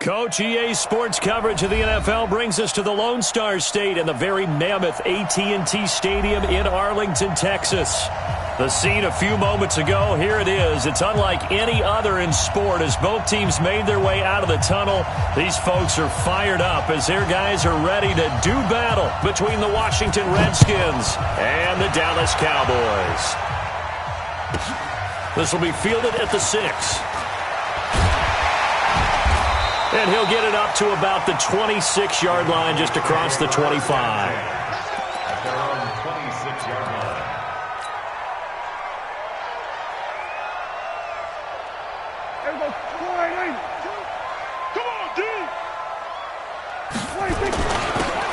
Coach, EA Sports coverage of the NFL brings us to the Lone Star State and the very mammoth AT&T Stadium in Arlington, Texas. The scene a few moments ago, here it is. It's unlike any other in sport as both teams made their way out of the tunnel. These folks are fired up as their guys are ready to do battle between the Washington Redskins and the Dallas Cowboys. This will be fielded at the 6. And he'll get it up to about the 26-yard line, just across the 25. They're on the 26-yard line.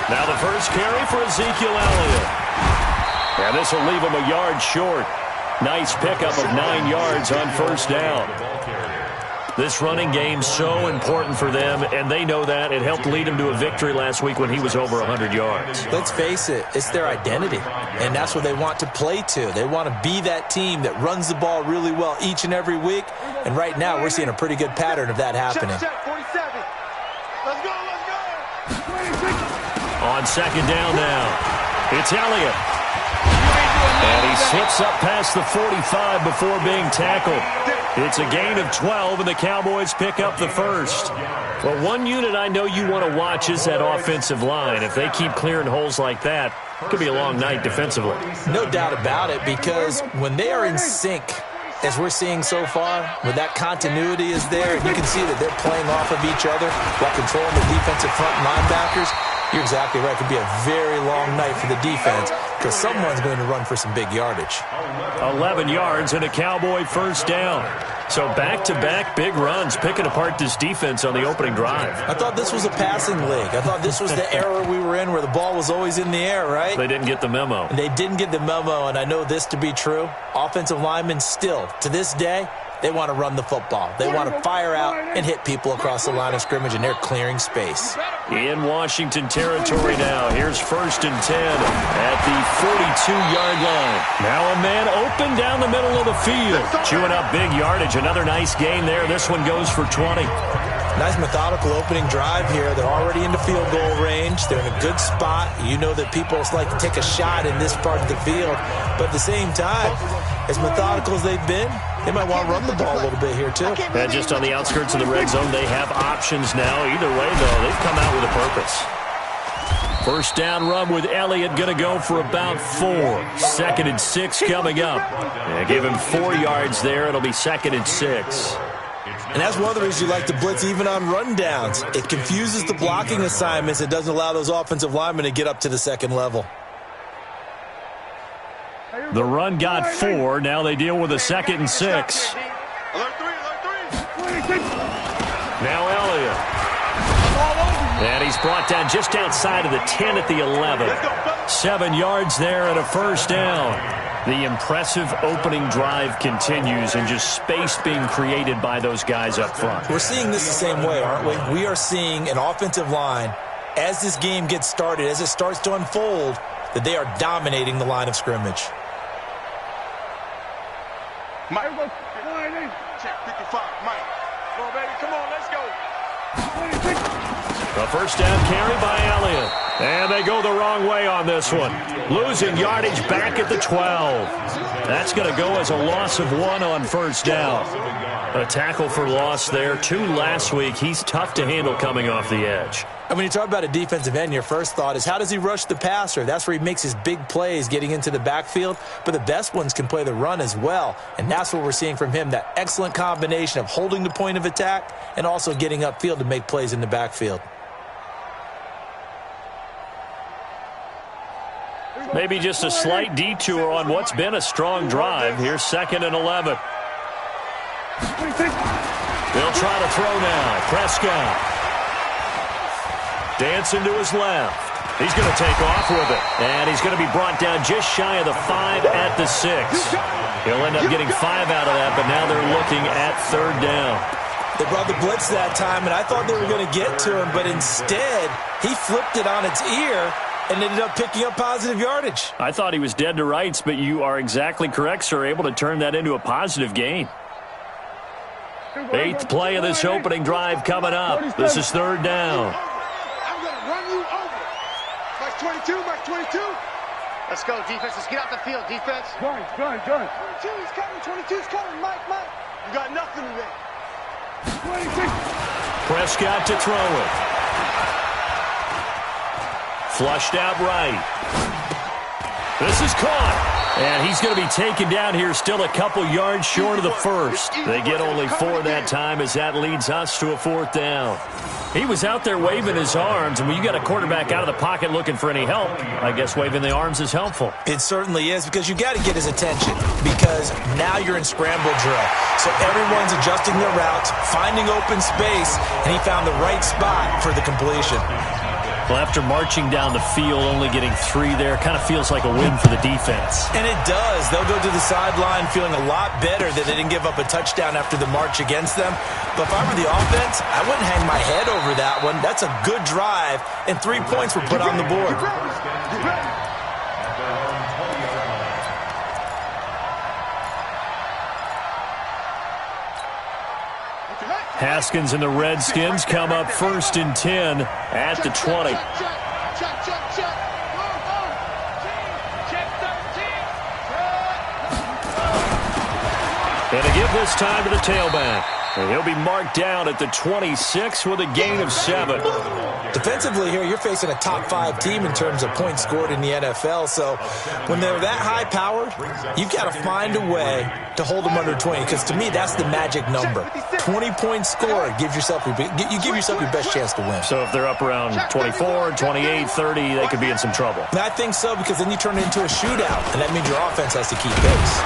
Now the first carry for Ezekiel Elliott. And this will leave him a yard short. Nice pickup of 9 yards on first down. This running game so important for them, and they know that. It helped lead them to a victory last week when he was over 100 yards. Let's face it, it's their identity, and that's what they want to play to. They want to be that team that runs the ball really well each and every week, and right now we're seeing a pretty good pattern of that happening. Check, 47. Let's go, let's go. On second down now, it's Elliott. And he slips up past the 45 before being tackled. It's a gain of 12, and the Cowboys pick up the first. Well, one unit I know you want to watch is that offensive line. If they keep clearing holes like that, it could be a long night defensively. No doubt about it, because when they are in sync, as we're seeing so far, when that continuity is there, and you can see that they're playing off of each other while controlling the defensive front linebackers, you're exactly right. It could be a very long night for the defense because someone's going to run for some big yardage. 11 yards and a Cowboy first down. So back-to-back big runs, picking apart this defense on the opening drive. I thought this was a passing league. I thought this was the era we were in where the ball was always in the air, right? They didn't get the memo. They didn't get the memo, and I know this to be true. Offensive linemen still, to this day, they want to run the football. They want to fire out and hit people across the line of scrimmage, and they're clearing space. In Washington territory now. Here's 1st and 10 at the 42-yard line. Now a man open down the middle of the field. Chewing up big yardage. Another nice gain there. This one goes for 20. Nice methodical opening drive here. They're already into field goal range. They're in a good spot. You know that people like to take a shot in this part of the field. But at the same time, as methodical as they've been, they might want to run the ball a little bit here, too. And just on the outskirts of the red zone, they have options now. Either way, though, they've come out with a purpose. First down run with Elliott going to go for about 4. 2nd and 6 coming up. Yeah, give him 4 yards there. It'll be 2nd and 6. And that's one of the reasons you like to blitz even on rundowns. It confuses the blocking assignments. It doesn't allow those offensive linemen to get up to the second level. The run got 4. Now they deal with a 2nd and 6. Now Elliott. And he's brought down just outside of the 10 at the 11. 7 yards there and a first down. The impressive opening drive continues and just space being created by those guys up front. We're seeing this the same way, aren't we? We are seeing an offensive line, as this game gets started, as it starts to unfold, that they are dominating the line of scrimmage. Mike, check 55, Mike. Come on, baby, come on, let's go. A first down carry by Elliott. And they go the wrong way on this one. Losing yardage back at the 12. That's going to go as a loss of 1 on first down. A tackle for loss there. 2 last week. He's tough to handle coming off the edge. And when you talk about a defensive end, your first thought is how does he rush the passer? That's where he makes his big plays getting into the backfield. But the best ones can play the run as well. And that's what we're seeing from him, that excellent combination of holding the point of attack and also getting upfield to make plays in the backfield. Maybe just a slight detour on what's been a strong drive. Here's 2nd and 11. They'll try to throw now. Prescott. Dancing to his left. He's going to take off with it. And he's going to be brought down just shy of the 5 at the 6. He'll end up getting 5 out of that, but now they're looking at 3rd down. They brought the blitz that time, and I thought they were going to get to him, but instead he flipped it on its ear and ended up picking up positive yardage. I thought he was dead to rights, but you are exactly correct, sir. Able to turn that into a positive gain. 8th play of this opening drive coming up. This is 3rd down. I'm going to run you over. Mark 22, Mark 22. Let's go, defense. Let's get off the field, defense. Gun. 22 is coming, 22 is coming. Mike. You got nothing today. 26. Prescott to throw it. Flushed out right. This is caught. And he's going to be taken down here, still a couple yards short of the first. They get only 4 that time as that leads us to a 4th down. He was out there waving his arms, and when you got a quarterback out of the pocket looking for any help, I guess waving the arms is helpful. It certainly is, because you got to get his attention, because now you're in scramble drill. So everyone's adjusting their routes, finding open space, and he found the right spot for the completion. Well, after marching down the field, only getting 3 there, kind of feels like a win for the defense. And it does. They'll go to the sideline feeling a lot better that they didn't give up a touchdown after the march against them. But if I were the offense, I wouldn't hang my head over that one. That's a good drive, and 3 points were put on the board. Haskins and the Redskins come up 1st and 10 at the 20. And to give this time to the tailback. And he'll be marked down at the 26 with a gain of 7. Defensively here, you're facing a top 5 team in terms of points scored in the NFL. So when they're that high-powered, you've got to find a way to hold them under 20. Because to me, that's the magic number. 20 points scored, you give yourself your best chance to win. So if they're up around 24, 28, 30, they could be in some trouble. And I think so, because then you turn it into a shootout, and that means your offense has to keep pace.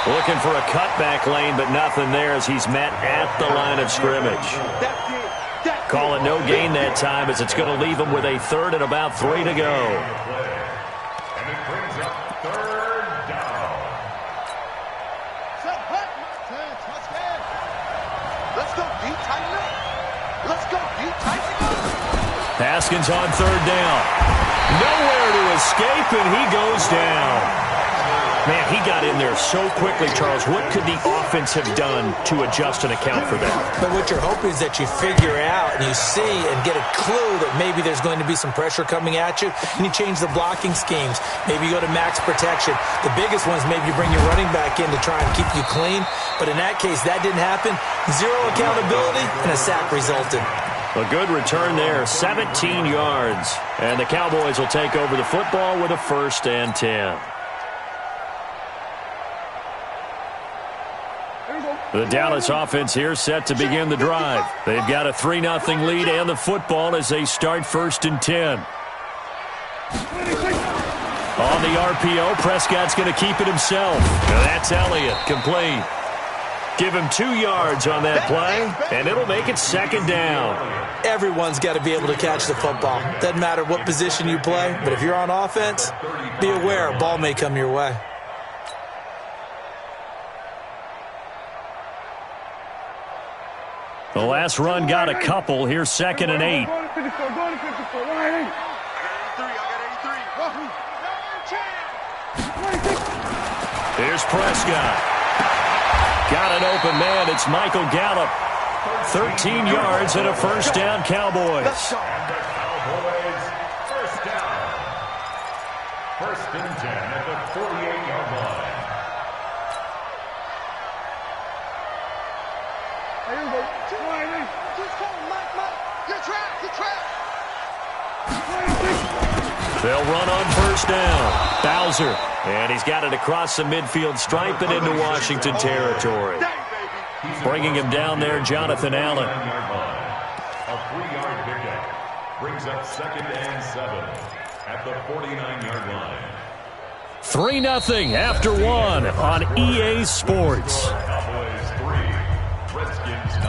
Looking for a cutback lane, but nothing there as he's met at the line of scrimmage. Call it no gain that time as it's going to leave him with a 3rd and about 3 to go. And it brings up 3rd down. Let's go deep, tighten up. Let's go deep, tighten up. Haskins on 3rd down. Nowhere to escape, and he goes down. Man, he got in there so quickly, Charles. What could the offense have done to adjust and account for that? But what you're hoping is that you figure out and you see and get a clue that maybe there's going to be some pressure coming at you, and you change the blocking schemes. Maybe you go to max protection. The biggest one is maybe you bring your running back in to try and keep you clean. But in that case, that didn't happen. 0 accountability, and a sack resulted. A good return there, 17 yards. And the Cowboys will take over the football with a 1st and 10. The Dallas offense here set to begin the drive. They've got a 3-0 lead and the football as they start 1st and 10. On the RPO, Prescott's going to keep it himself. That's Elliott, complete. Give him 2 yards on that play, and it'll make it 2nd down. Everyone's got to be able to catch the football. Doesn't matter what position you play, but if you're on offense, be aware a ball may come your way. The last run got a couple. Here's 2nd and 8. Here's Prescott. Got an open man. It's Michael Gallup. 13 yards and a 1st down, Cowboys. Cowboys, 1st down. 1st and 10 at the 48-yard line. They'll run on 1st down. Bowser. And he's got it across the midfield stripe and into Washington territory. Bringing him down there, Jonathan Allen. A 3-yard pickup brings up 2nd and 7 at the 49-yard line. 3-0 after 1 on EA Sports. Cowboys 3, Redskins 0.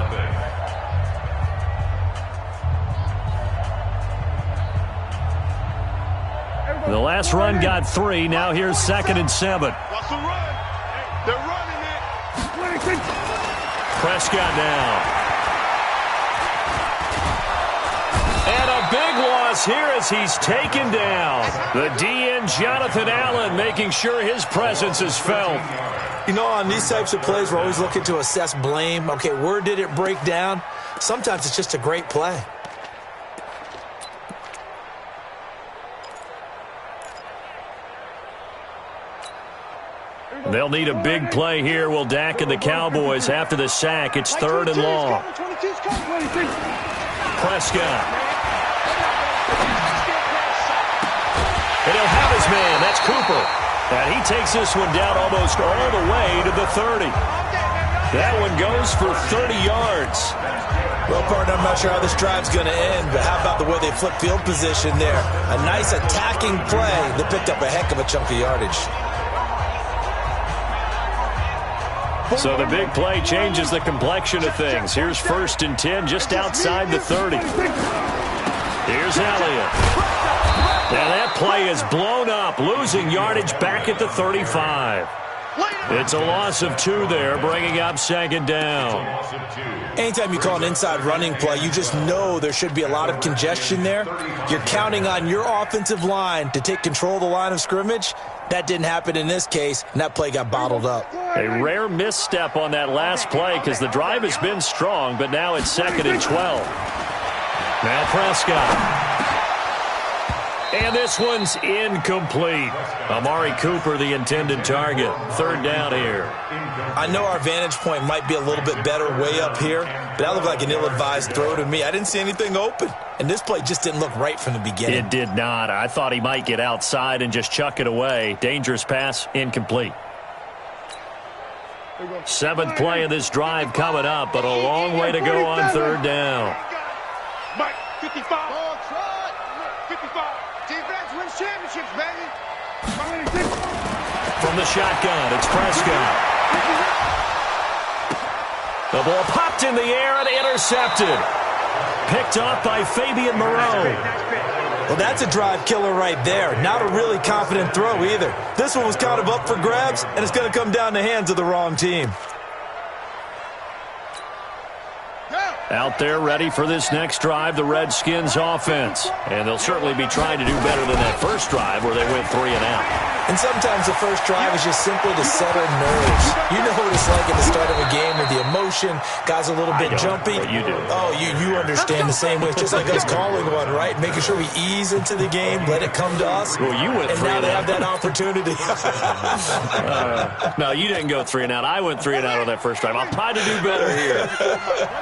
The last run got 3. Now here's 2nd and 7. Watch the run. They're running it. Prescott now. And a big loss here as he's taken down. The DN, Jonathan Allen, making sure his presence is felt. You know, on these types of plays, we're always looking to assess blame. Okay, where did it break down? Sometimes it's just a great play. They'll need a big play here. Will Dak and the Cowboys after the sack. It's 3rd and long. Prescott. And he'll have his man. That's Cooper. And he takes this one down almost all the way to the 30. That one goes for 30 yards. Well, partner, I'm not sure how this drive's going to end, but how about the way they flip field position there? A nice attacking play that picked up a heck of a chunk of yardage. So the big play changes the complexion of things. Here's 1st and 10 just outside the 30. Here's Elliott. And that play is blown up, losing yardage back at the 35. It's a loss of 2 there, bringing up 2nd down. Anytime you call an inside running play, you just know there should be a lot of congestion there. You're counting on your offensive line to take control of the line of scrimmage. That didn't happen in this case, and that play got bottled up. A rare misstep on that last play because the drive has been strong, but now it's 2nd and 12. Now Prescott. And this one's incomplete. Amari Cooper, the intended target. 3rd down here. I know our vantage point might be a little bit better way up here, but that looked like an ill-advised throw to me. I didn't see anything open, and this play just didn't look right from the beginning. It did not. I thought he might get outside and just chuck it away. Dangerous pass, incomplete. 7th play of this drive coming up, but a long way to go on 3rd down. Mike, 55. 55. Defense wins championships, baby. From the shotgun, it's Prescott. The ball popped in the air and intercepted. Picked off by Fabian Moreau. Well, that's a drive killer right there. Not a really confident throw either. This one was kind of up for grabs, and it's going to come down the hands of the wrong team. Out there ready for this next drive, the Redskins offense. And they'll certainly be trying to do better than that first drive where they went 3 and out. And sometimes the first drive is just simply to settle nerves. You know what it's like at the start of a game with the emotion, guys a little bit jumpy. But you do. Oh, you understand the same way. It's just like us calling one, right? Making sure we ease into the game, let it come to us. Well, you went 3 and now and they out. have that opportunity. No, you didn't go 3 and out. I went 3 and out on that first drive. I'll try to do better here.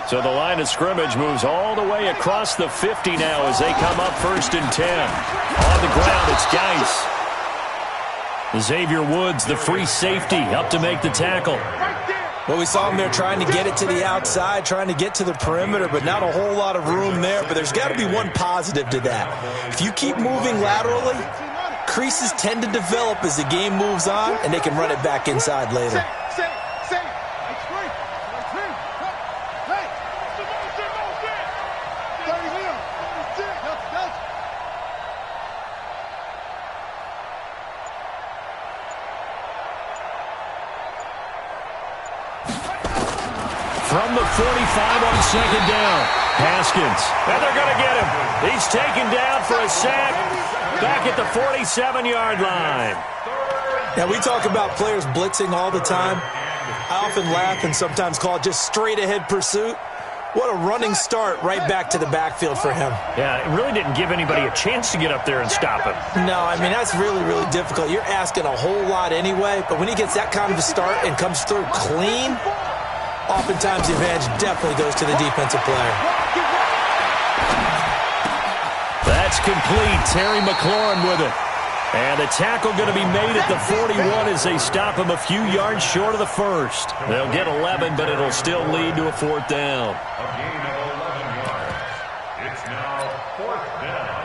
So the line of scrimmage moves all the way across the 50 now as they come up 1st and 10. On the ground, it's Geis. Xavier Woods, the free safety, up to make the tackle. Well, we saw him there trying to get it to the outside, trying to get to the perimeter, but not a whole lot of room there. But there's got to be one positive to that. If you keep moving laterally, creases tend to develop as the game moves on, and they can run it back inside later. From the 45 on 2nd down. Haskins. And they're going to get him. He's taken down for a sack back at the 47-yard line. Now, we talk about players blitzing all the time. I often laugh and sometimes call it just straight-ahead pursuit. What a running start right back to the backfield for him. Yeah, it really didn't give anybody a chance to get up there and stop him. No, I mean, that's really, really difficult. You're asking a whole lot anyway, but when he gets that kind of a start and comes through clean, oftentimes the advantage definitely goes to the defensive player. That's complete. Terry McLaurin with it. And the tackle going to be made at the 41 as they stop him a few yards short of the first. They'll get 11, but it'll still lead to a 4th down. A gain of 11 yards. It's now 4th down.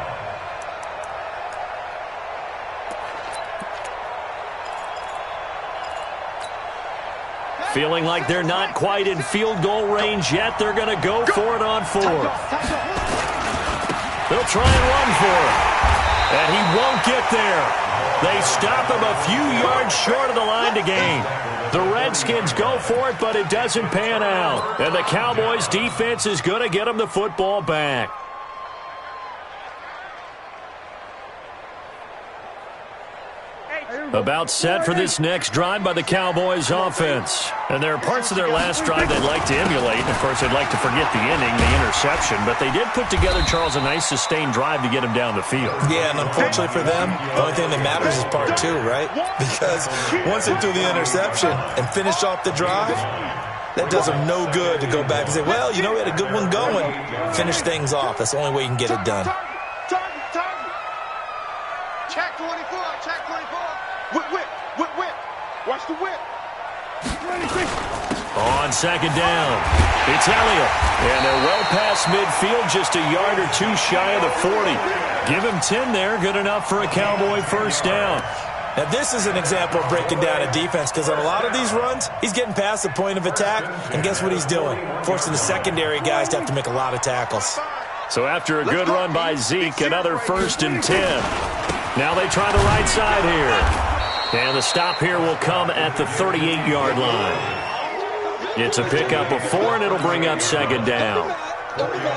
Feeling like they're not quite in field goal range yet. They're going to go for it on 4th. They'll try and run for it. And he won't get there. They stop him a few yards short of the line to gain. The Redskins go for it, but it doesn't pan out. And the Cowboys' defense is going to get them the football back. About set for this next drive by the Cowboys offense. And there are parts of their last drive they'd like to emulate. And of course, they'd like to forget the inning, the interception. But they did put together, Charles, a nice sustained drive to get him down the field. Yeah, and unfortunately for them, the only thing that matters is part two, right? Because once they threw the interception and finished off the drive, that does them no good to go back and say, well, you know, we had a good one going. Finish things off. That's the only way you can get it done. Check 24, check 24. Whip. Watch the whip. 26. On second down, it's Elliott. And they're well past midfield, just a yard or two shy of the 40. Give him 10 there, good enough for a Cowboy first down. Now, this is an example of breaking down a defense because on a lot of these runs, he's getting past the point of attack, and guess what he's doing? Forcing the secondary guys to have to make a lot of tackles. So after a good run by Zeke, another 1st and 10. Now they try the right side here. And the stop here will come at the 38-yard line. It's a pickup of 4, and it'll bring up second down.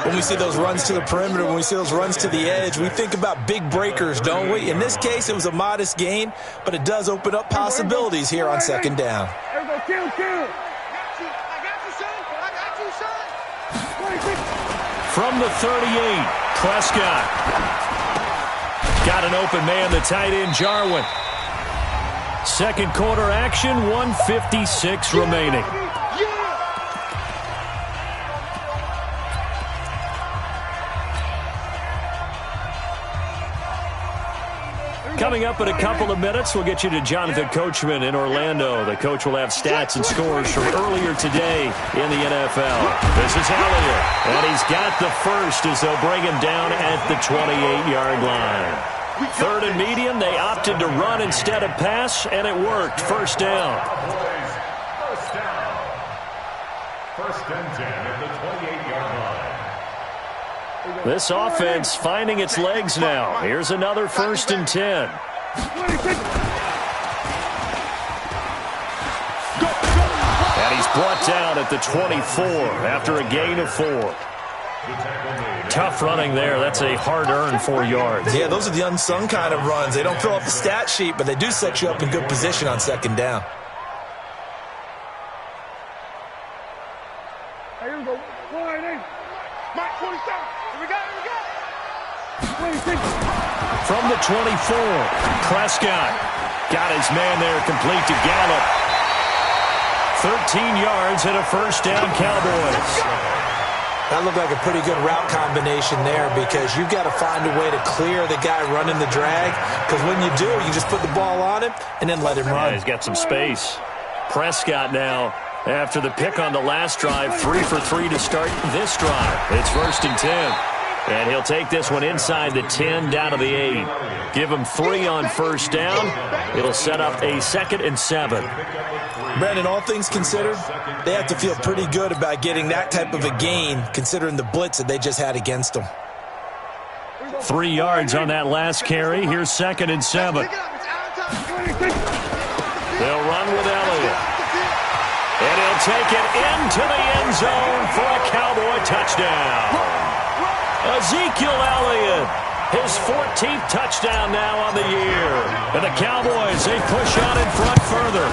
When we see those runs to the perimeter, when we see those runs to the edge, we think about big breakers, don't we? In this case, it was a modest gain, but it does open up possibilities here on second down. From the 38, Prescott. Got an open man, the tight end, Jarwin. Second quarter action, 1:56 remaining. Coming up in a couple of minutes, we'll get you to Jonathan Coachman in Orlando. The coach will have stats and scores from earlier today in the NFL. This is Elliott, and he's got the first as they'll bring him down at the 28-yard line. 3rd and medium, they opted to run instead of pass, and it worked. First down. First down. 1st and 10 at the 28-yard line. This offense finding its legs now. Here's another 1st and 10. And he's brought down at the 24 after a gain of 4. Tough running there. That's a hard-earned 4 yards. Yeah, those are the unsung kind of runs. They don't fill up the stat sheet, but they do set you up in good position on second down. From the 24, Prescott got his man there complete to Gallup. 13 yards and a first down, Cowboys. That looked like a pretty good route combination there because you've got to find a way to clear the guy running the drag because when you do, you just put the ball on him and then let him run. Yeah, he's got some space. Prescott now, after the pick on the last drive, 3 for 3 to start this drive. It's 1st and 10. And he'll take this one inside the 10 down to the 8. Give him 3 on first down. It'll set up a 2nd and 7. Brandon, all things considered, they have to feel pretty good about getting that type of a gain considering the blitz that they just had against them. 3 yards on that last carry. Here's 2nd and 7. They'll run with Elliott. And he'll take it into the end zone for a Cowboy touchdown. Ezekiel Elliott, his 14th touchdown now on the year. And the Cowboys, they push on in front further.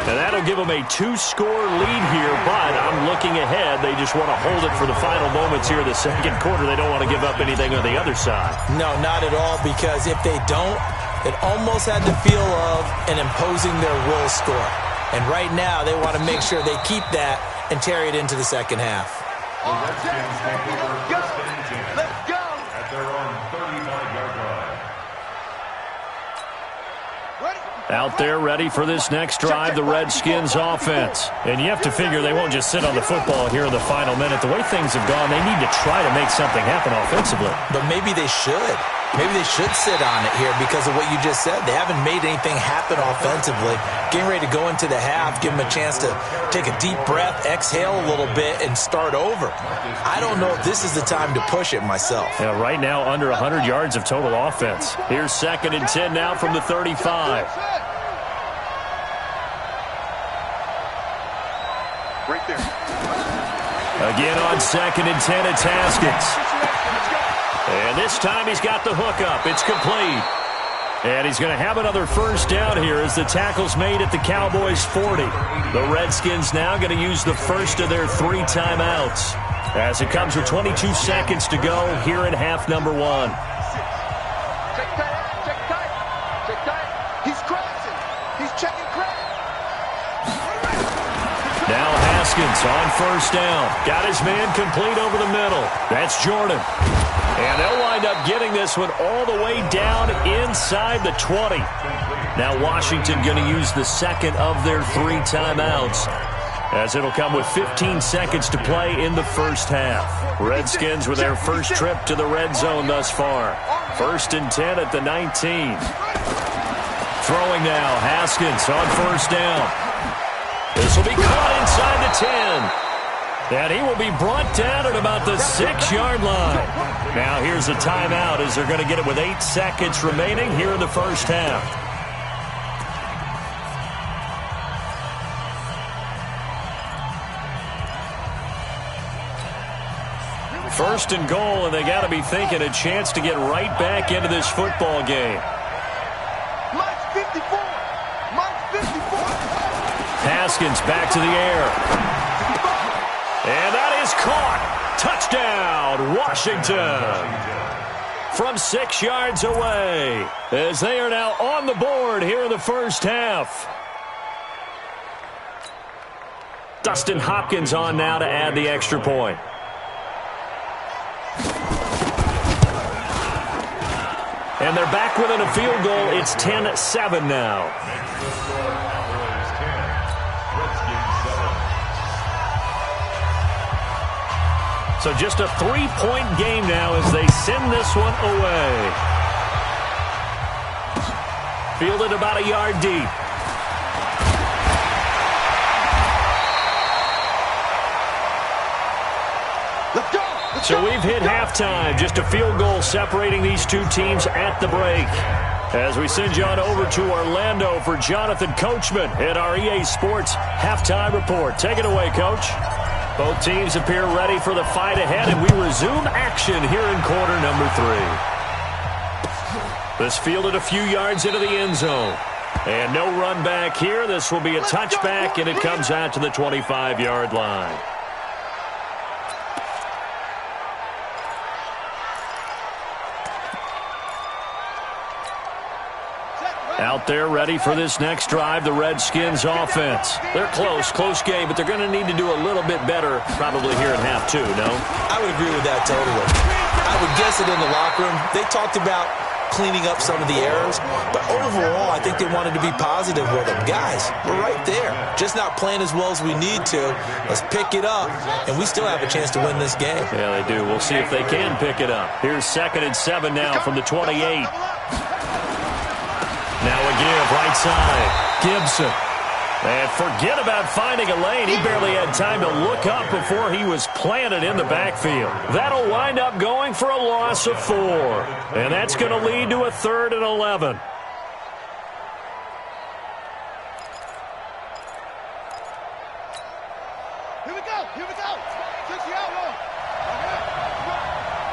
And that'll give them a 2-score lead here, but I'm looking ahead. They just want to hold it for the final moments here in the second quarter. They don't want to give up anything on the other side. No, not at all, because if they don't, it almost had the feel of an imposing their will score. And right now, they want to make sure they keep that and carry it into the second half. The Redskins take over 1st and 10. Let's go! At their own 35-yard line. Out there ready for this next drive, the Redskins offense. And you have to figure they won't just sit on the football here in the final minute. The way things have gone, they need to try to make something happen offensively. But maybe they should. Maybe they should sit on it here because of what you just said. They haven't made anything happen offensively. Getting ready to go into the half, give them a chance to take a deep breath, exhale a little bit, and start over. I don't know if this is the time to push it myself. Yeah, right now, under 100 yards of total offense. Here's 2nd and 10 now from the 35. Right there. Again on 2nd and 10, it's Haskins. And this time he's got the hook up. It's complete. And he's going to have another first down here as the tackle's made at the Cowboys' 40. The Redskins now going to use the first of their 3 timeouts as it comes with 22 seconds to go here in half number 1. Check tight. He's crashing. He's checking crack. Now Haskins on first down. Got his man complete over the middle. That's Jordan. And they'll wind up getting this one all the way down inside the 20. Now Washington going to use the second of their 3 timeouts, as it'll come with 15 seconds to play in the first half. Redskins with their first trip to the red zone thus far. 1st and 10 at the 19. Throwing now, Haskins on first down. This will be caught inside the 10. And he will be brought down at about the 6-yard line. Now here's a timeout as they're going to get it with 8 seconds remaining here in the first half. First and goal, and they got to be thinking a chance to get right back into this football game. Mike's 54. Mike's 54. Haskins back to the air. And that is caught. Touchdown, Washington. From 6 yards away, as they are now on the board here in the first half. Dustin Hopkins on now to add the extra point. And they're back within a field goal. It's 10-7 now. So just a 3-point game now as they send this one away. Fielded about a yard deep. So we've hit halftime. Just a field goal separating these 2 teams at the break. As we send you on over to Orlando for Jonathan Coachman at our EA Sports Halftime Report. Take it away, Coach. Both teams appear ready for the fight ahead, and we resume action here in quarter number 3. This fielded a few yards into the end zone. And no run back here. This will be a touchback, and it comes out to the 25-yard line. Out there ready for this next drive, the Redskins offense. They're close game, but they're going to need to do a little bit better probably here in half 2, no? I would agree with that totally. I would guess it in the locker room. They talked about cleaning up some of the errors, but overall, I think they wanted to be positive with them. Guys, we're right there. Just not playing as well as we need to. Let's pick it up, and we still have a chance to win this game. Yeah, they do. We'll see if they can pick it up. Here's 2nd and 7 now from the 28. Now a give, right side. Gibson. And forget about finding a lane. He barely had time to look up before he was planted in the backfield. That'll wind up going for a loss of 4. And that's going to lead to a 3rd and 11. Here we go. Take you out long.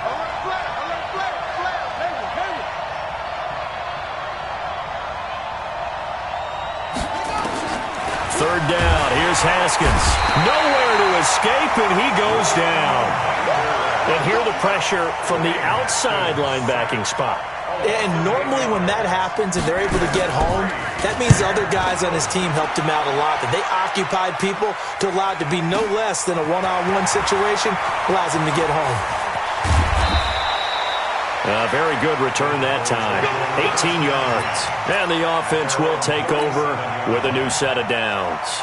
Alert flare. Hayward. Third down. Here's Haskins. Nowhere to escape, and he goes down. And here the pressure from the outside linebacking spot. And normally when that happens and they're able to get home, that means the other guys on his team helped him out a lot. That they occupied people to allow it to be no less than a one-on-one situation, allows him to get home. A very good return that time. 18 yards. And the offense will take over with a new set of downs.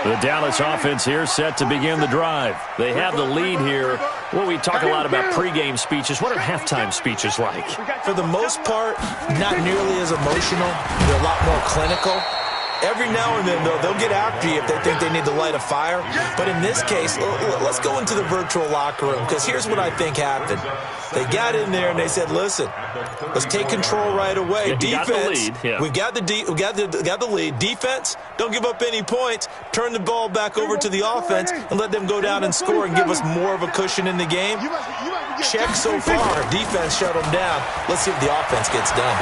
The Dallas offense here set to begin the drive. They have the lead here. Well, we talk a lot about pregame speeches. What are halftime speeches like? For the most part, not nearly as emotional. They're a lot more clinical. Every now and then, though, they'll get after you if they think they need to light a fire. But in this case, let's go into the virtual locker room, because here's what I think happened. They got in there and they said, listen, Let's take control right away. Yeah, Defense, we got the lead. We got the lead. Defense, don't give up any points. Turn the ball back over to the offense and let them go down and score and give us more of a cushion in the game. Check so far. Defense shut them down. Let's see if the offense gets done.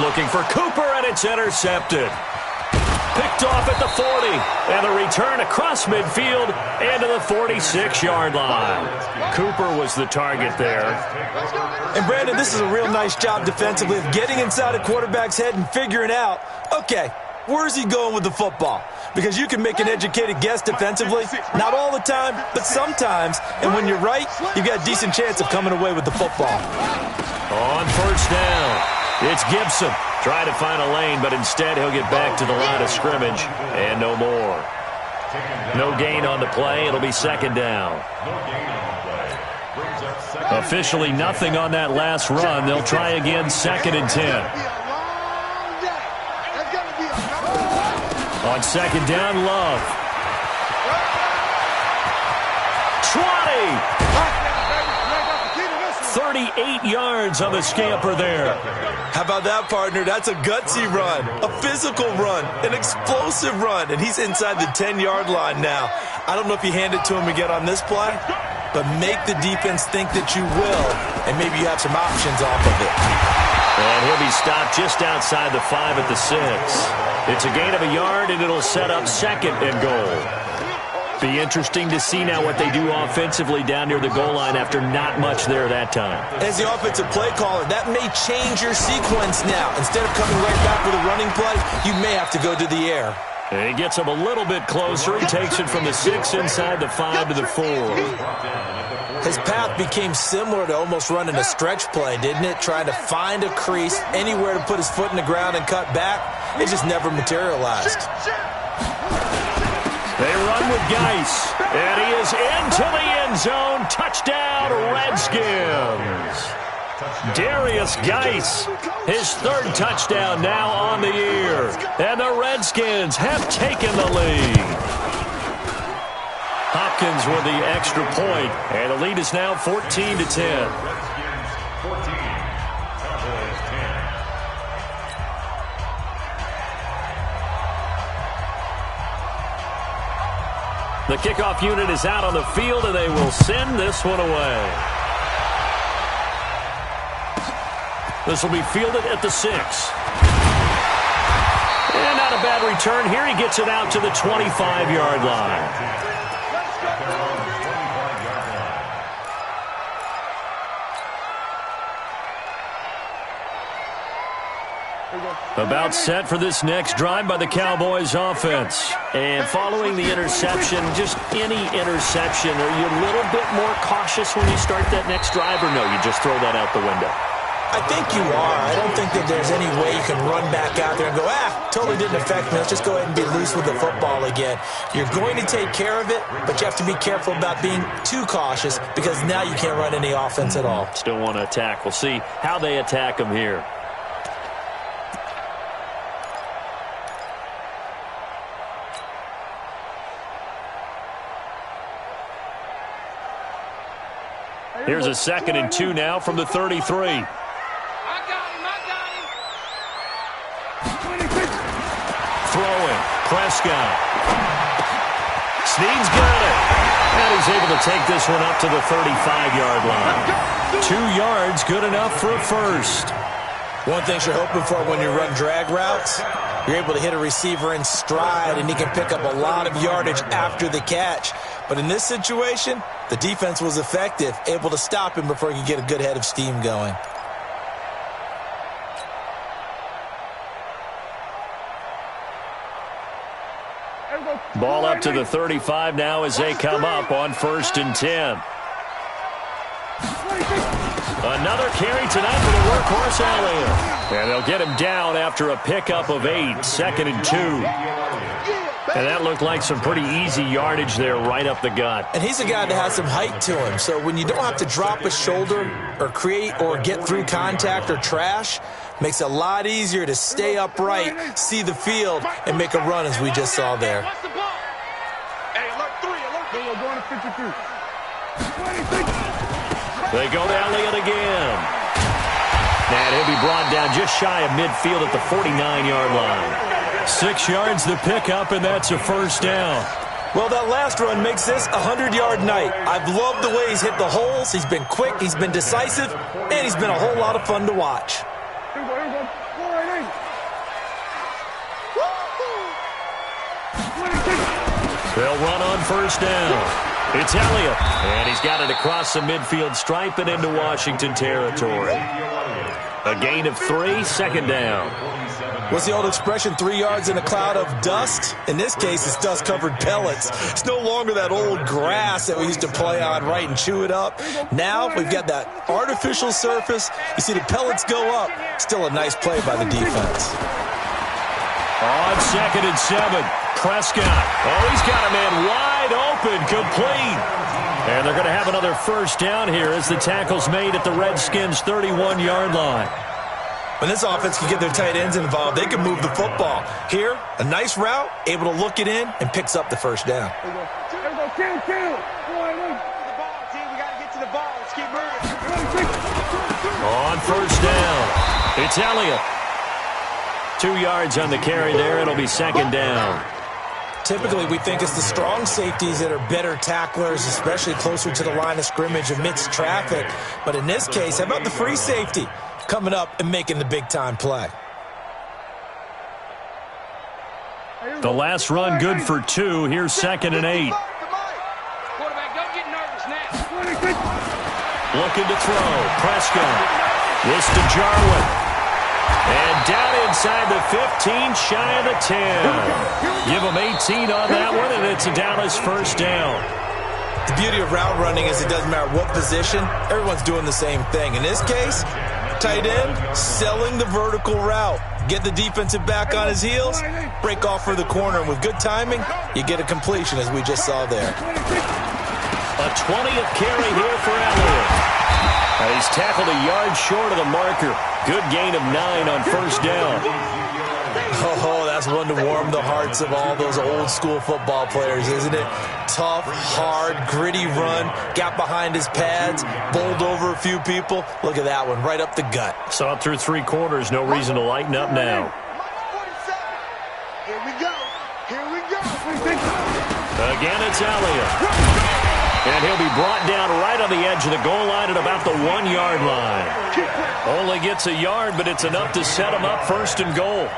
Looking for Cooper, and it's intercepted. Picked off at the 40, and the return across midfield and to the 46-yard line. Cooper was the target there. And, Brandon, this is a real nice job defensively of getting inside a quarterback's head and figuring out, okay, where's he going with the football? Because you can make an educated guess defensively, not all the time, but sometimes. And when you're right, you've got a decent chance of coming away with the football. On first down, it's Gibson. Trying to find a lane, but instead he'll get back to the line of scrimmage and no more. No gain on the play. It'll be second down. Officially nothing on that last run. They'll try again, second and 10. On second down, Love. 20! 38 yards on the scamper there. How about that, partner? That's a gutsy run, a physical run, an explosive run, and he's inside the 10-yard line now. I don't know if you hand it to him again on this play, but make the defense think that you will, and maybe you have some options off of it. And he'll be stopped just outside the 5 at the 6. It's a gain of a yard, and it'll set up second and goal. Be interesting to see now what they do offensively down near the goal line after not much there that time. As the offensive play caller, that may change your sequence now. Instead of coming right back with a running play, you may have to go to the air. And he gets him a little bit closer. He takes it from the 6 inside the 5 to the 4. His path became similar to almost running a stretch play, didn't it? Trying to find a crease, anywhere to put his foot in the ground and cut back. It just never materialized. They run with Geis, and he is into the end zone. Touchdown, Redskins. Darius Geis, his third touchdown now on the year. And the Redskins have taken the lead. Hopkins with the extra point, and the lead is now 14-10. Redskins 14, Cowboys 10. The kickoff unit is out on the field, and they will send this one away. This will be fielded at the 6. And not a bad return here. He gets it out to the 25-yard line. About set for this next drive by the Cowboys offense. And following the interception, just any interception, are you a little bit more cautious when you start that next drive, or no, you just throw that out the window? I think you are. I don't think that there's any way you can run back out there and go, totally didn't affect me. Let's just go ahead and be loose with the football again. You're going to take care of it, but you have to be careful about being too cautious because now you can't run any offense at all. Still want to attack. We'll see how they attack him here. Here's a 2nd and 2 now from the 33. I got him. Throwing. Prescott. Snead's got it. And he's able to take this one up to the 35-yard line. 2 yards, good enough for a first. One thing you're hoping for when you run drag routes, you're able to hit a receiver in stride, and he can pick up a lot of yardage after the catch. But in this situation, the defense was effective, able to stop him before he could get a good head of steam going. Ball up to the 35 now as they come up on 1st and 10. Another carry tonight for the workhorse Elliott. And they'll get him down after a pickup of 8, 2nd and 2. And that looked like some pretty easy yardage there right up the gut. And he's a guy that has some height to him. So when you don't have to drop a shoulder or create or get through contact or trash, makes it a lot easier to stay upright, see the field, and make a run as we just saw there. Hey, alert 3, alert 3. We're going to 53. They go to Elliott again. And he'll be brought down just shy of midfield at the 49-yard line. 6 yards the pickup, and that's a first down. Well, that last run makes this a 100-yard night. I've loved the way he's hit the holes. He's been quick, he's been decisive, and he's been a whole lot of fun to watch. They'll run on first down. It's Elliott, and he's got it across the midfield stripe and into Washington territory. A gain of 3, second down. What's the old expression, 3 yards in a cloud of dust? In this case, it's dust-covered pellets. It's no longer that old grass that we used to play on, right, and chew it up. Now we've got that artificial surface. You see the pellets go up. Still a nice play by the defense. On 2nd and 7, Prescott. Oh, he's got a man wide open, complete. And they're going to have another first down here as the tackle's made at the Redskins' 31-yard line. When this offense can get their tight ends involved, they can move the football. Here, a nice route, able to look it in, and picks up the first down. On first down, it's Elliott. 2 yards on the carry there. It'll be second down. Typically, we think it's the strong safeties that are better tacklers, especially closer to the line of scrimmage amidst traffic. But in this case, how about the free safety coming up and making the big-time play? The last run good for 2. Here's 2nd and 8. Quarterback, don't get nervous now. Looking to throw. Prescott. This to Jarwin. And down inside the 15, shy of the 10. Give him 18 on that one, and it's a Dallas first down. The beauty of route running is it doesn't matter what position, everyone's doing the same thing. In this case, tight end, selling the vertical route. Get the defensive back on his heels, break off for the corner, and with good timing, you get a completion, as we just saw there. A 20th carry here for Elliott. And he's tackled a yard short of the marker. Good gain of 9 on first down. Oh, that's one to warm the hearts of all those old-school football players, isn't it? Tough, hard, gritty run, got behind his pads, bowled over a few people. Look at that one, right up the gut. Saw it through 3 quarters, no reason to lighten up now. Here we go. Here we go. Again, it's Elliott. And he'll be brought down right on the edge of the goal line at about the 1-yard line. Only gets a yard, but it's enough to set him up first and goal.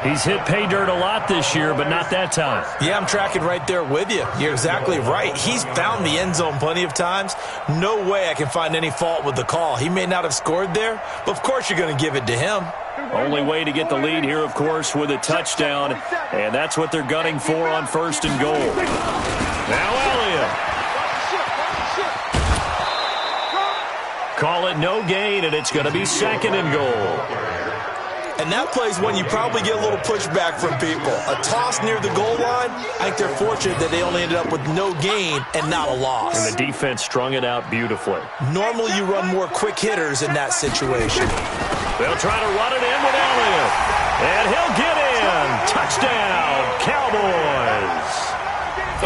He's hit pay dirt a lot this year, but not that time. Yeah, I'm tracking right there with you. You're exactly right. He's found the end zone plenty of times. No way I can find any fault with the call. He may not have scored there, but of course you're going to give it to him. Only way to get the lead here, of course, with a touchdown, and that's what they're gunning for on first and goal. Now Elliott. Call it no gain, and it's going to be second and goal. And that play's when you probably get a little pushback from people. A toss near the goal line, I think they're fortunate that they only ended up with no gain and not a loss. And the defense strung it out beautifully. Normally you run more quick hitters in that situation. They'll try to run it in with Elliott. And he'll get in. Touchdown, Cowboys.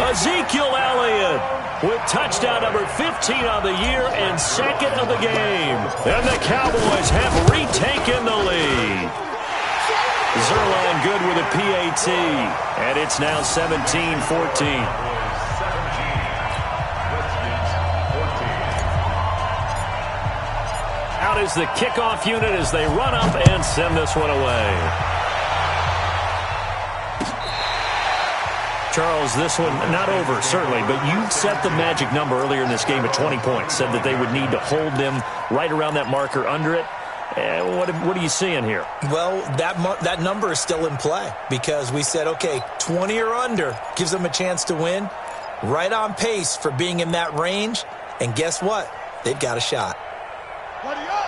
Ezekiel Elliott with touchdown number 15 on the year and second of the game. And the Cowboys have retaken the lead. Zerline good with a PAT. And it's now 17-14. Out is the kickoff unit as they run up and send this one away. Charles, this one not over, certainly, but you set the magic number earlier in this game at 20 points, said that they would need to hold them right around that marker under it. What are you seeing here? Well, that number is still in play because we said, okay, 20 or under gives them a chance to win. Right on pace for being in that range, and guess what? They've got a shot.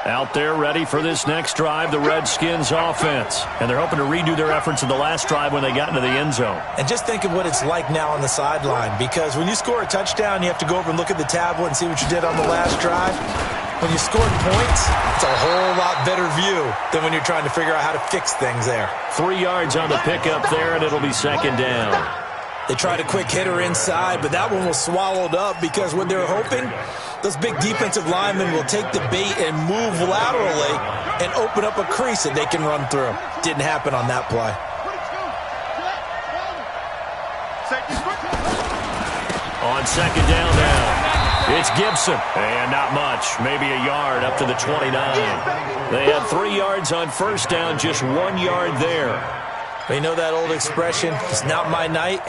Out there ready for this next drive, the Redskins offense. And they're hoping to redo their efforts in the last drive when they got into the end zone. And just think of what it's like now on the sideline, because when you score a touchdown, you have to go over and look at the tablet and see what you did on the last drive. When you scored points, it's a whole lot better view than when you're trying to figure out how to fix things there. 3 yards on the pickup there, and it'll be second down. They tried a quick hitter inside, but that one was swallowed up because what they're hoping, those big defensive linemen will take the bait and move laterally and open up a crease that they can run through. Didn't happen on that play. On second down now, it's Gibson. And not much, maybe a yard up to the 29. They had 3 yards on first down, just 1 yard there. Well, you know that old expression, it's not my night?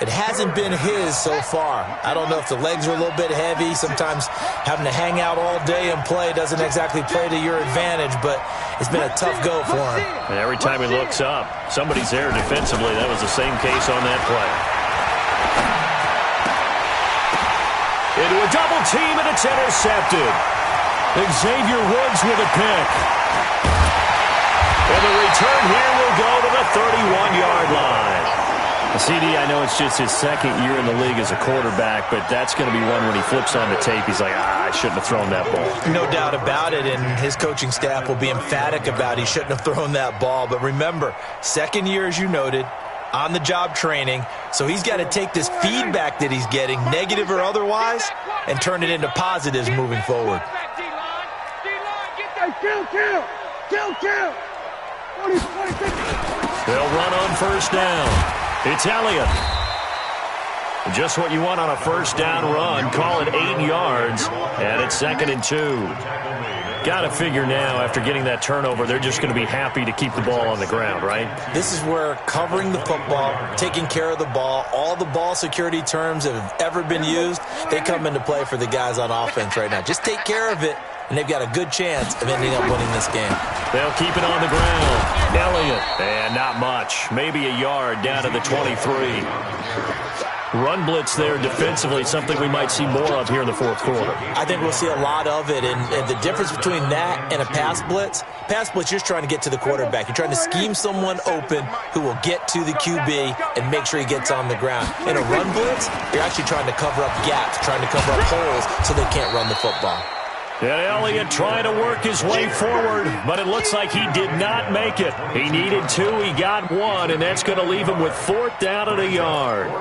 It hasn't been his so far. I don't know if the legs are a little bit heavy. Sometimes having to hang out all day and play doesn't exactly play to your advantage, but it's been a tough go for him. And every time he looks up, somebody's there defensively. That was the same case on that play. Into a double team, and it's intercepted. Xavier Woods with a pick. And the return here will go to the 31-yard line. CD, I know it's just his second year in the league as a quarterback, but that's going to be one when he flips on the tape, he's like, I shouldn't have thrown that ball. No doubt about it, and his coaching staff will be emphatic about he shouldn't have thrown that ball. But remember, second year, as you noted, on-the-job training, so he's got to take this feedback that he's getting, negative or otherwise, and turn it into positives moving forward. Kill. They'll run on first down. It's Elliott. Just what you want on a first down run. Call it 8 yards, and it's 2nd and 2. Got to figure now, after getting that turnover, they're just going to be happy to keep the ball on the ground, right? This is where covering the football, taking care of the ball, all the ball security terms that have ever been used, they come into play for the guys on offense right now. Just take care of it, and they've got a good chance of ending up winning this game. They'll keep it on the ground. Elliott, and not much. Maybe a yard down to the 23. Run blitz there defensively, something we might see more of here in the fourth quarter. I think we'll see a lot of it, and the difference between that and a pass blitz, you're just trying to get to the quarterback. You're trying to scheme someone open who will get to the QB and make sure he gets on the ground. In a run blitz, you're actually trying to cover up gaps, trying to cover up holes so they can't run the football. And Elliott trying to work his way forward, but it looks like he did not make it. He needed 2, he got 1, and that's going to leave him with 4th down and a yard.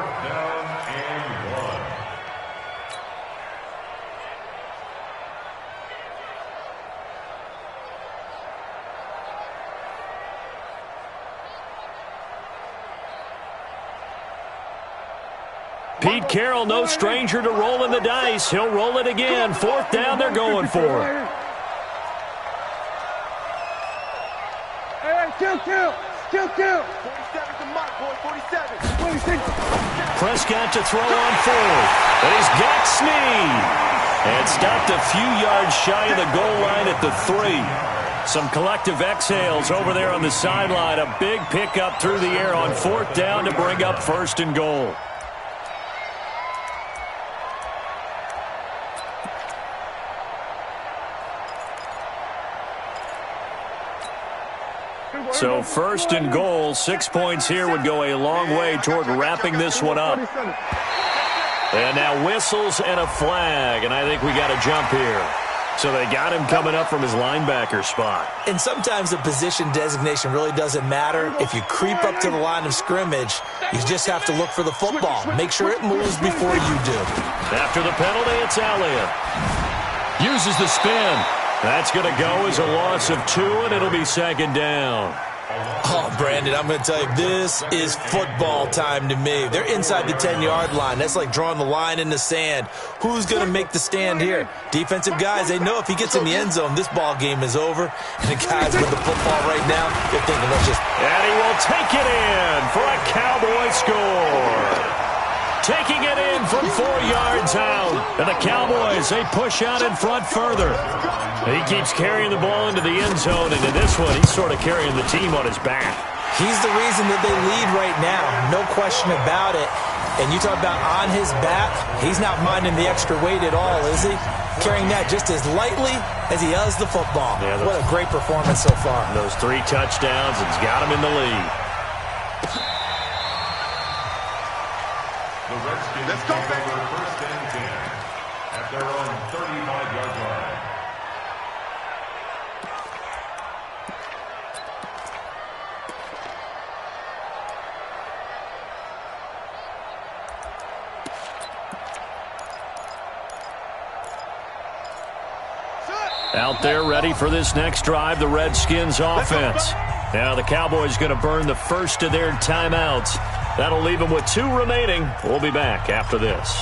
Pete Carroll, no stranger to rolling the dice. He'll roll it again. 4th down, they're going for it. Hey, kill. 47 to Mike, boy, 47. Prescott to throw on 4th. But he's got Snead. And stopped a few yards shy of the goal line at the 3. Some collective exhales over there on the sideline. A big pickup through the air on 4th down to bring up 1st and goal. So 1st and goal, 6 points here would go a long way toward wrapping this one up. And now whistles and a flag, and I think we got a jump here. So they got him coming up from his linebacker spot. And sometimes the position designation really doesn't matter. If you creep up to the line of scrimmage, you just have to look for the football. Make sure it moves before you do. After the penalty, it's Elliott. Uses the spin. That's going to go as a loss of 2, and it'll be 2nd down. Oh, Brandon, I'm going to tell you, this is football time to me. They're inside the 10-yard line. That's like drawing the line in the sand. Who's going to make the stand here? Defensive guys, they know if he gets in the end zone, this ball game is over. And the guys with the football right now, they're thinking, let's just... And he will take it in for a Cowboy score. Taking it in from 4 yards out. And the Cowboys, they push out in front further. He keeps carrying the ball into the end zone, and in this one, he's sort of carrying the team on his back. He's the reason that they lead right now, no question about it. And you talk about on his back, he's not minding the extra weight at all, is he? Carrying that just as lightly as he does the football. Yeah, what a great performance so far. Those 3 touchdowns, it's got him in the lead. The Redskins take over 1st and 10 at their own 35-yard line. Out there ready for this next drive, the Redskins offense. Now the Cowboys going to burn the first of their timeouts. That'll leave them with 2 remaining. We'll be back after this.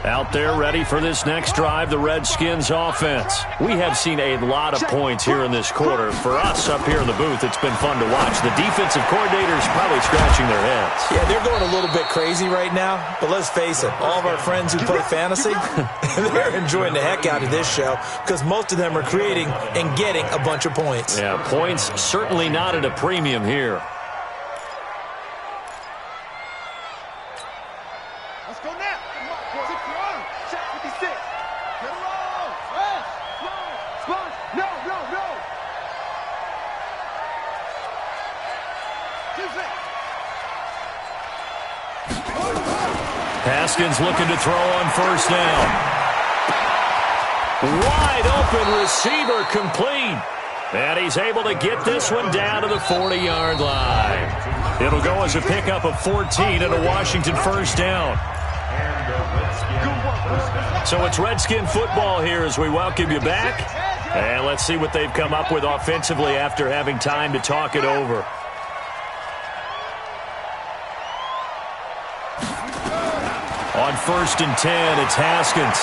Out there ready for this next drive, the Redskins offense. We have seen a lot of points here in this quarter. For us up here in the booth, it's been fun to watch. The defensive coordinators probably scratching their heads. Yeah, they're going a little bit crazy right now. But let's face it, all of our friends who play fantasy, they're enjoying the heck out of this show because most of them are creating and getting a bunch of points. Yeah, points certainly not at a premium here. Let's go now. Check 56. Get along. Sponge. No. Haskins looking to throw on first down. Wide open receiver complete. And he's able to get this one down to the 40-yard line. It'll go as a pickup of 14 and a Washington first down. So it's Redskin football here as we welcome you back. And let's see what they've come up with offensively after having time to talk it over. On first and 10, it's Haskins.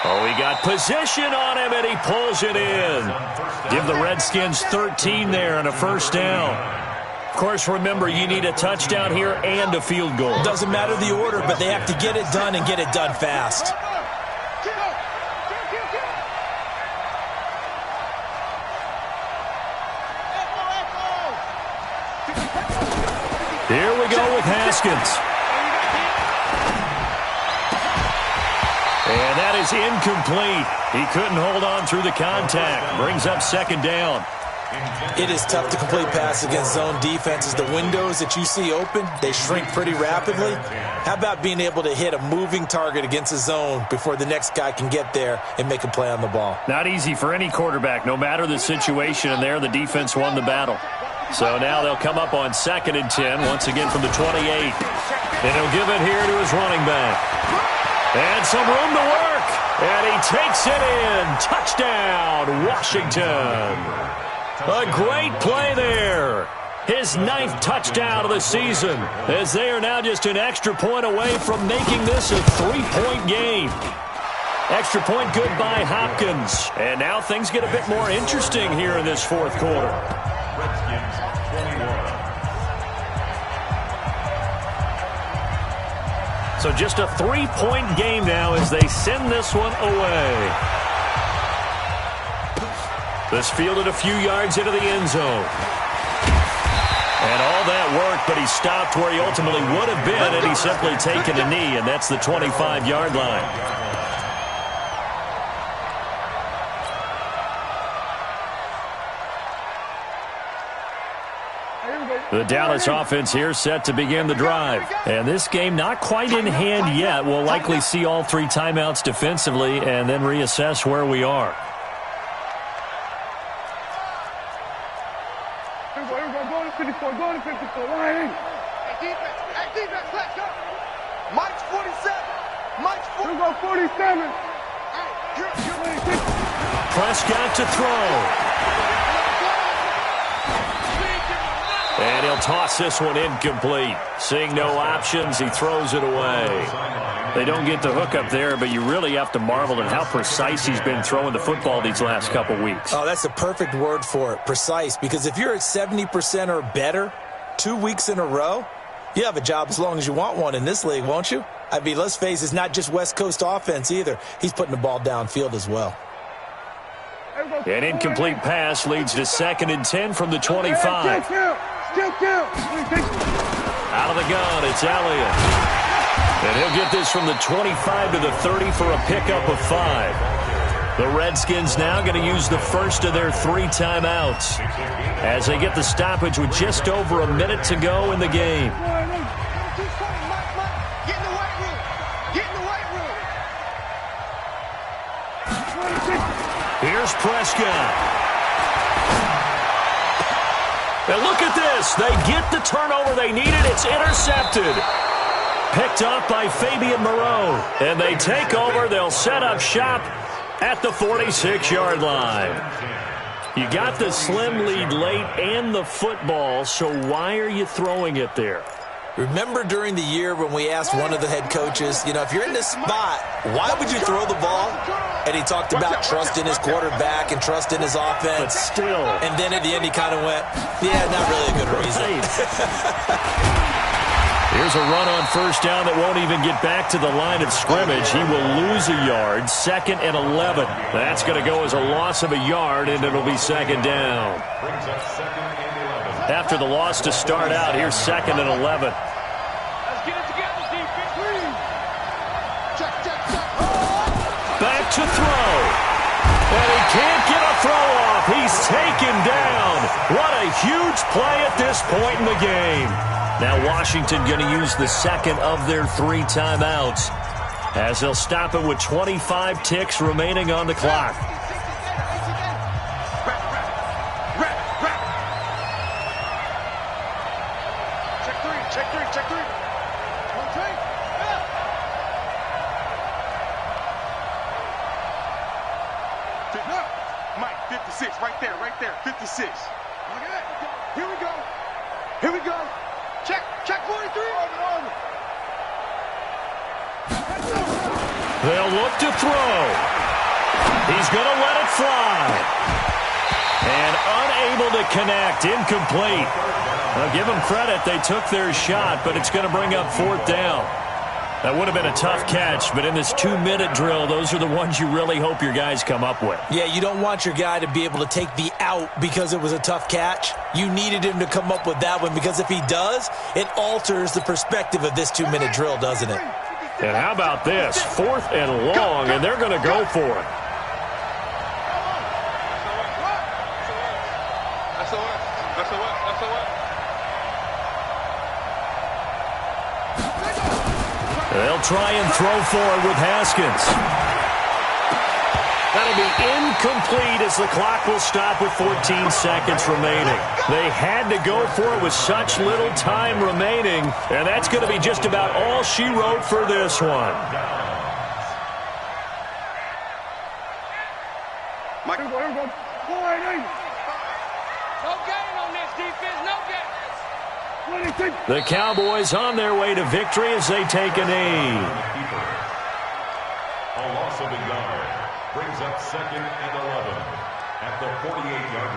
Oh, he got position on him, and he pulls it in. Give the Redskins 13 there and a first down. Of course, remember, you need a touchdown here and a field goal. Doesn't matter the order, but they have to get it done and get it done fast. Here we go with Haskins. And that is incomplete. He couldn't hold on through the contact. Brings up second down. It is tough to complete pass against zone defenses. The windows that you see open, they shrink pretty rapidly. How about being able to hit a moving target against a zone before the next guy can get there and make a play on the ball? Not easy for any quarterback, no matter the situation. And there, the defense won the battle. So now they'll come up on second and 10, once again from the 28. And he'll give it here to his running back. And some room to work. And he takes it in. Touchdown, Washington. A great play there. His 9th touchdown of the season, as they are now just an extra point away from making this a 3-point game. Extra point good by Hopkins. And now things get a bit more interesting here in this fourth quarter. Redskins 21. So just a 3-point game now as they send this one away. This fielded a few yards into the end zone. And all that work, but he stopped where he ultimately would have been, and he's simply taken a knee, and that's the 25-yard line. The Dallas offense here set to begin the drive. And this game not quite in hand yet. We'll likely see all 3 timeouts defensively and then reassess where we are. Go to 54. Go to 54. Hey, defense, let's go. Mike's 47. Mike's 47. Go 47. Prescott to throw. And he'll toss this one incomplete. Seeing no options, he throws it away. They don't get the hook up there, but you really have to marvel at how precise he's been throwing the football these last couple weeks. Oh, that's the perfect word for it, precise, because if you're at 70% or better 2 weeks in a row, you have a job as long as you want one in this league, won't you? I mean, let's face it, it's not just West Coast offense either. He's putting the ball downfield as well. An incomplete pass leads to second and 10 from the 25. Out of the gun, it's Elliott. And he'll get this from the 25 to the 30 for a pickup of 5. The Redskins now going to use the first of their 3 timeouts as they get the stoppage with just over a minute to go in the game. Get in the weight room. Get in the weight room. Here's Prescott. And look at this. They get the turnover they needed. It's intercepted. Picked up by Fabian Moreau. And they take over. They'll set up shop at the 46-yard line. You got the slim lead late and the football, so why are you throwing it there? Remember during the year when we asked one of the head coaches, if you're in this spot, why would you throw the ball? And he talked about trust in his quarterback and trust in his offense. But still. And then at the end he kind of went, yeah, not really a good reason. Here's a run on first down that won't even get back to the line of scrimmage. He will lose a yard, 2nd and 11. That's going to go as a loss of a yard, and it'll be 2nd down. After the loss to start out, here's 2nd and 11. Let's get it together, defense. Check. Back to throw. And he can't get a throw off. He's taken down. What a huge play at this point in the game. Now Washington going to use the 2nd of their 3 timeouts as they'll stop it with 25 ticks remaining on the clock. Check three. Mike, 56, right there, 56. Here we go. Check 43. They'll look to throw. He's going to let it fly. And unable to connect, incomplete. Now give them credit, they took their shot, but it's going to bring up 4th down. That would have been a tough catch, but in this 2-minute drill, those are the ones you really hope your guys come up with. Yeah, you don't want your guy to be able to take the out because it was a tough catch. You needed him to come up with that one because if he does, it alters the perspective of this 2-minute drill, doesn't it? And how about this? 4th and long, and they're going to go for it. They'll try and throw for it with Haskins. That'll be incomplete as the clock will stop with 14 seconds remaining. They had to go for it with such little time remaining, and that's going to be just about all she wrote for this one. No gain on this defense, no gain. The Cowboys on their way to victory as they take a knee. A loss of a yard brings up 2nd and 11 at the 48-yard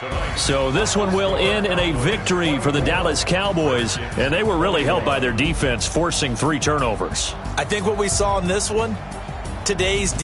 line. So this one will end in a victory for the Dallas Cowboys, and they were really helped by their defense forcing 3 turnovers. I think what we saw in this one, today's